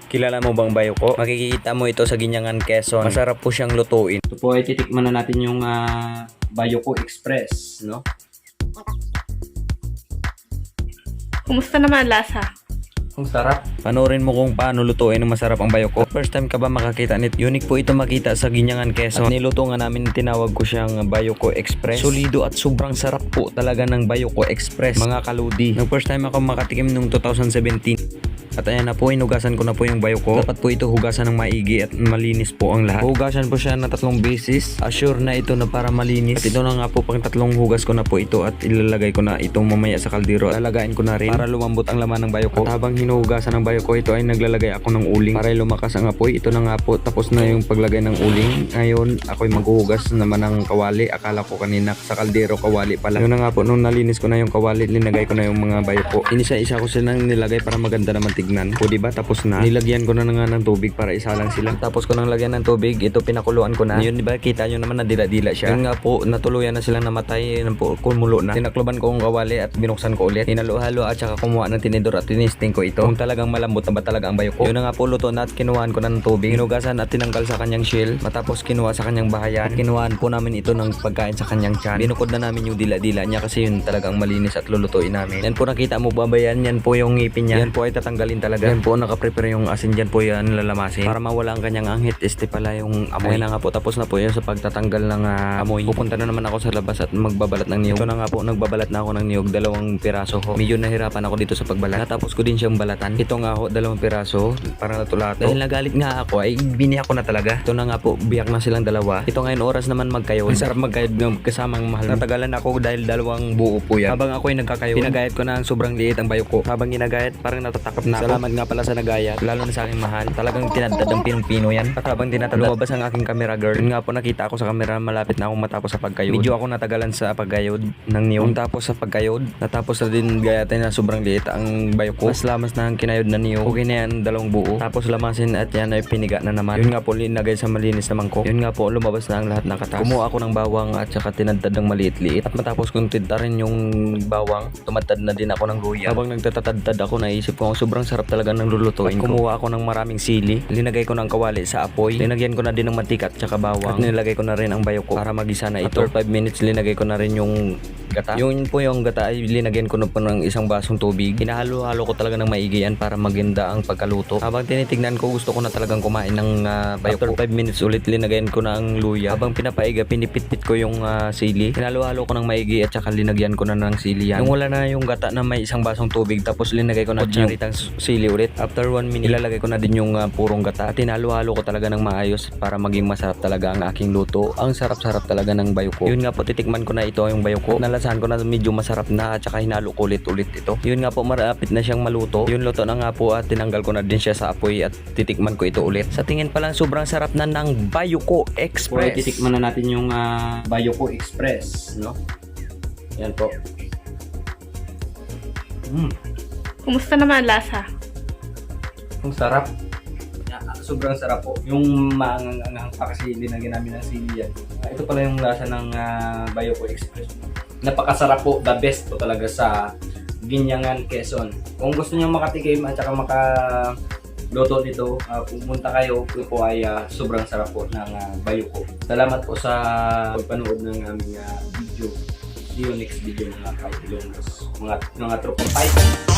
Kilala mo bang bayoko? Makikita mo ito sa Ginyangan, Quezon. Masarap po siyang lutuin. Ito po ay titikman na natin yung Bayoko Express, no? Kumusta naman ang lasa? Ang sarap. Panoorin mo kung paano lutuin ng masarap ang bayoko. First time ka ba makakita nito? Unique po ito makita sa Ginyangan, Quezon. At niluto nga namin, tinawag ko siyang Bayoko Express. Solido at sobrang sarap po talaga ng Bayoko Express, mga kaludi. Nung first time ako makatikim nung 2017. At ayan na po, hinugasan ko na po yung bayoko. Dapat po ito hugasan ng maigi at malinis po ang lahat. Hugasan po siya na 3 beses. Assure na ito na para malinis. At ito na nga po, pang 3 hugas ko na po ito at ilalagay ko na itong mamaya sa kaldero. Lalagayin ko na rin para lumambot ang laman ng bayoko. At habang hinuhugasan ng bayoko ito ay naglalagay ako ng uling para lumakas ang apoy. Ito na nga po, tapos na yung paglagay ng uling. Ngayon, ako'y maghuhugas naman ng kawali. Akala ko kanina sa kaldero kawali pala. Yun na nga po, nung nalinis ko na yung kawali, linagay ko na yung mga bayoko. Inisa-isa ko silang nilagay para maganda naman tignan. O diba, tapos na. Nilagyan ko na nga ng tubig para isalang sila. Tapos ko nang lagyan ng tubig, ito pinakuluan ko na. Yun, diba, kita nyo naman na dila-dila siya. Yun nga po, natuluyan na silang namatay. Yun po, kumulo na. Tinakloban ko ang kawali at binuksan ko ulit. Hinalo-halo at saka kumuha ng tinidor at tinisting ko ito. Kung talagang malambot na ba talaga ang bayoko. Yun na nga po, luto na at kinuhaan ko na ng tubig. Hinugasan at tinanggal sa kanyang shell. Matapos kinuha sa kanyang bahayan. At kinuhaan po namin ito ng pagkain sa kanyang tiyan. Binukod na namin yung dila-dila niya kasi yun talagang malinis at lulutuin namin. Yan po, nakita mo ba ba yan? Yan po yung ngipin niya. Yan po ay tatanggalin talaga. Yan po, nakaprepare yung asin dyan po yan lalamasin para mawala ang kanyang anghit. Este pala yung amoy. Ayan na nga po, tapos na po yun sa pagtatanggal ng amoy. Pupunta na naman ako sa labas at magbabalat ng niyog. Ito na nga po, nagbabalat na ako ng niyog, 2 piraso ho. Medyo nahirapan ako dito sa pagbalat. Natapos ko din siyang balatan. Ito nga ho, 2 piraso para natulato. Dahil nagalit nga ako ay biniyak ko na talaga. Ito na nga po, biyak na silang 2. Ito ngayon oras naman magkayod. Ang sarap magkayod ng kasamang mahal. Natagalan ako dahil 2 buo po yan. Habang ako'y nagkakayod, pinagayat ko na ang sobrang liit ang bayoko. Habang ginagayat, parang natatakap na ako. Salamat nga pala sa nagayat, lalo na sa aking mahal. Talagang tinadtad ang pinong-pino yan. At habang tinatad, lumabas ang aking camera girl. Yun nga po, nakita ako sa camera, malapit na akong matapos sa pagkayod. Medyo ako natagalan sa pagkayod ng niyog. Tapos sa pagkayod, natapos na din gayatin na sobrang liit ang bayoko. Mas lamas na ang kinayod na niyog. Okay na yan, 2 buo. Tapos lamasin at yan ay piniga na naman. Yun nga po, linagay sa malinis na mangkok. Yun nga po, lumabas na ang lahat ng katas. Kumuha ako ng bawang at saka tinadtad ng maliit-liit. At matapos kong tintarin yung bawang, tumatad na din ako ng luya. Habang nagtatad ako, naisip ko, sobrang sarap talaga ng lulutuin. Kumuha ako ng maraming sili, linagay ko ng kawali sa apoy, linagyan ko na din ng mantika at saka bawang, at nilagay ko na rin ang bayoko para magisa na ito. After 5 minutes, linagay ko na rin yung gata. Yun po, yung gata ay linagyan ko na po ng 1 basong tubig. Hinahalo-halo ko talaga ng maigi yan para maganda ang pagkaluto. Habang tinitignan ko, gusto ko na talagang kumain ng bayoko. After 5 minutes ulit, linagyan ko na ang luya. Habang pinapaiga, pinipit-pit ko yung sili. Hinalo-halo ko ng maigi at saka linagyan ko na ng sili yan. Yung wala na yung gata na may 1 basong tubig, tapos linagay ko na charitang sili ulit. After 1 minute, ilalagay ko na din yung purong gata. At hinalo-halo ko talaga ng maayos para maging masarap talaga ang aking luto. Ang sarap-sarap talaga ng bayoko. Yun nga po, titikman ko na ito yung bayoko. Nalasahan ko na medyo masarap na at saka hinalo ko ulit-ulit ito. Yun nga po, marapit na siyang maluto. Yun, luto na nga po at tinanggal ko na din siya sa apoy at titikman ko ito ulit. Sa tingin pa lang, sobrang sarap na ng Bayoko Express. So, titikman na natin yung Bayoko Express, no? Yan po. Kumusta naman ang lasa? Ang sarap. Sobrang sarap po. Yung maangang pa kasi linagyan namin ng sili yan. Ito pala yung lasa ng Bayoko Express. Napakasarap po. The best po talaga sa Ginyangan, Quezon. Kung gusto niyo makatikim at saka makaluto nito, pumunta kayo. Ito po ay sobrang sarap po ng bayoko. Salamat po sa pagpanood ng aming video. See you next video mga kaibigan. Mga tropang fight.